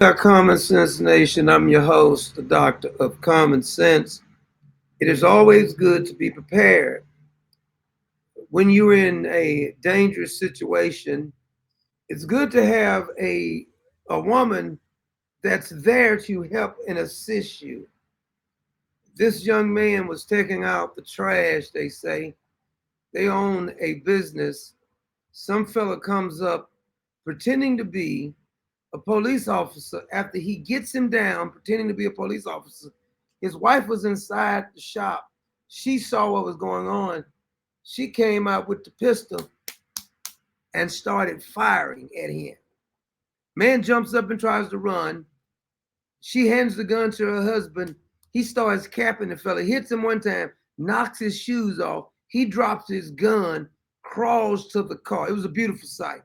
Our Common Sense Nation, I'm your host, the Doctor of Common Sense. It is always good to be prepared. When you're in a dangerous situation, it's good to have a woman that's there to help and assist you. This young man was taking out the trash, they say. They own a business. Some fella comes up pretending to be a police officer. After he gets him down, pretending to be a police officer, his wife was inside the shop. She saw what was going on. She came out with the pistol and started firing at him. Man jumps up and tries to run. She hands the gun to her husband. He starts capping the fella, hits him one time, knocks his shoes off. He drops his gun, crawls to the car. It was a beautiful sight.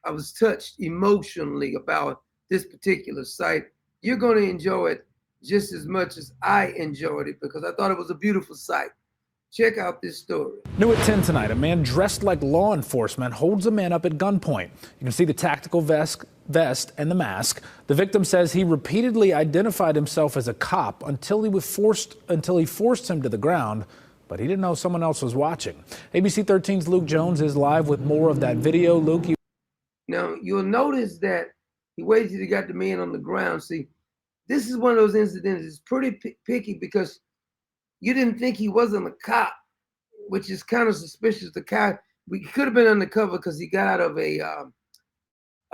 I was touched emotionally about this particular sight. You're going to enjoy it just as much as I enjoyed it because I thought it was a beautiful sight. Check out this story. New at 10 tonight, a man dressed like law enforcement holds a man up at gunpoint. You can see the tactical vest and the mask. The victim says he repeatedly identified himself as a cop until he forced him to the ground, but he didn't know someone else was watching. ABC 13's Luke Jones is live with more of that video. Luke, now you'll notice that he waited till he got the man on the ground. See, this is one of those incidents. It's pretty picky because you didn't think he wasn't a cop, which is kind of suspicious. The guy, we could have been undercover because he got out of a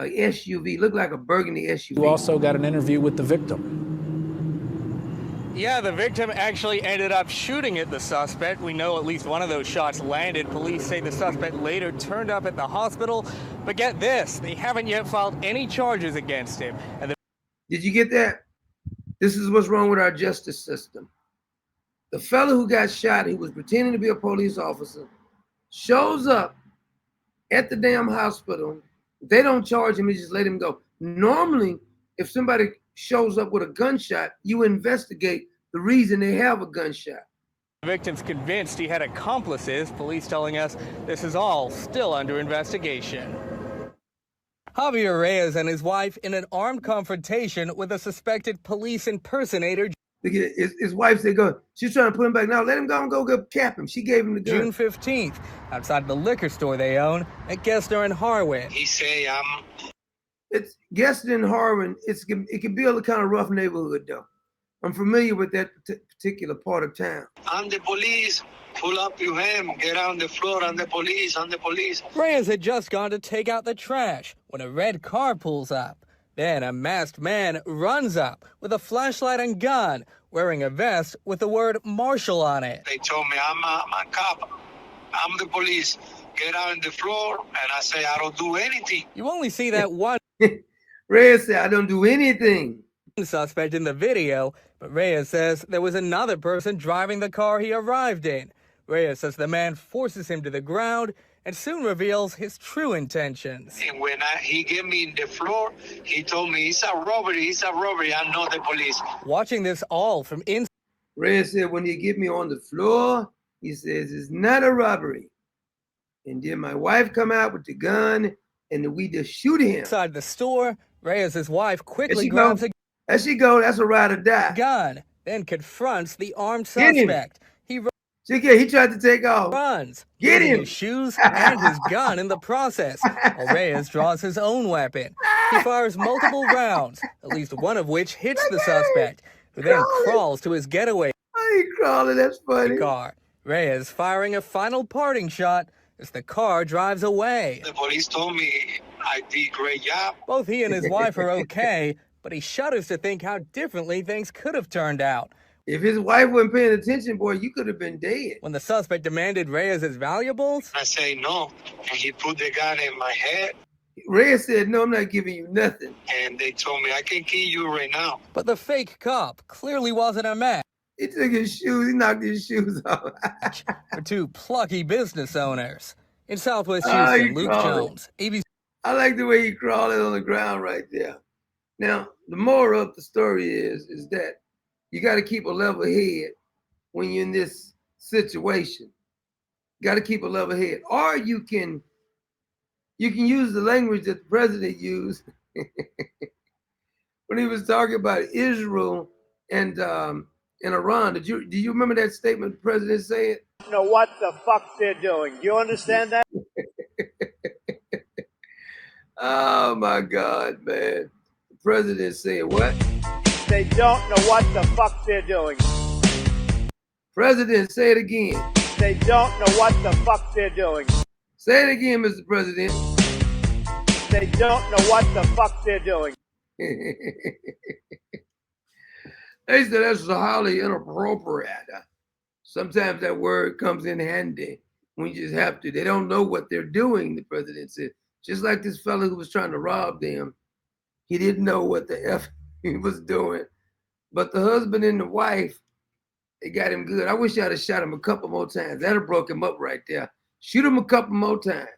SUV, looked like a burgundy SUV. You also got an interview with the victim. Yeah, the victim actually ended up shooting at the suspect. We know at least one of those shots landed. Police say the suspect later turned up at the hospital. But get this, they haven't yet filed any charges against him. Did you get that? This is what's wrong with our justice system. The fellow who got shot, he was pretending to be a police officer, shows up at the damn hospital. They don't charge him, they just let him go. Normally, if somebody shows up with a gunshot, you investigate the reason they have a gunshot. The victim's convinced he had accomplices. Police telling us this is all still under investigation. Javier Reyes and his wife in an armed confrontation with a suspected police impersonator. His wife said, "Go." She's trying to put him back. Now let him go and go cap him. She gave him the gun. June 15th, outside the liquor store they own at Gessner and Harwin. He say, It's Gessner and Harwin. It can be a kind of rough neighborhood though. I'm familiar with that particular part of town. I'm the police. Pull up to him. Get on the floor. I'm the police. I'm the police. Reyes had just gone to take out the trash when a red car pulls up. Then a masked man runs up with a flashlight and gun, wearing a vest with the word Marshal on it. They told me, I'm a cop. I'm the police. Get on the floor. And I say, I don't do anything. You only see that one Reyes said, I don't do anything. Suspect in the video, but Reyes says there was another person driving the car he arrived in. Reyes says the man forces him to the ground and soon reveals his true intentions. And when he gave me in the floor, he told me, it's a robbery, it's a robbery. I'm not the police. Watching this all from inside. Reyes said, when you get me on the floor, he says, it's not a robbery. And then my wife come out with the gun, and we just shoot him. Inside the store, Reyes' wife quickly grabs a There she go. That's a ride or die. gun, then confronts the armed suspect. He tried to take off. Runs, Get him! his shoes and his gun in the process. While Reyes draws his own weapon. He fires multiple rounds, at least one of which hits the suspect, who then crawls to his getaway Crawling, that's funny. car. Reyes firing a final parting shot as the car drives away. The police told me I did a great job. Both he and his wife are okay, but he shudders to think how differently things could have turned out. If his wife wasn't paying attention, boy, you could have been dead. When the suspect demanded Reyes' valuables, I say no, and he put the gun in my head. Reyes said, no, I'm not giving you nothing. And they told me, I can kill you right now. But the fake cop clearly wasn't a match. He took his shoes, he knocked his shoes off. For two plucky business owners. In Southwest Houston, Luke Jones, ABC. I like the way he crawling on the ground right there. Now, the moral of the story is that you got to keep a level head when you're in this situation. You got to keep a level head. Or you can use the language that the president used when he was talking about Israel and Iran. Do you remember that statement the president said? Know what the fuck they're doing. Do you understand that? Oh my God, man. The president said what? They don't know what the fuck they're doing. President, say it again. They don't know what the fuck they're doing. Say it again, Mr. President. They don't know what the fuck they're doing. They said that's highly inappropriate. Sometimes that word comes in handy when you just have to. They don't know what they're doing, the president said. Just like this fellow who was trying to rob them. He didn't know what the F he was doing. But the husband and the wife, they got him good. I wish I'd have shot him a couple more times. That'd have broke him up right there. Shoot him a couple more times.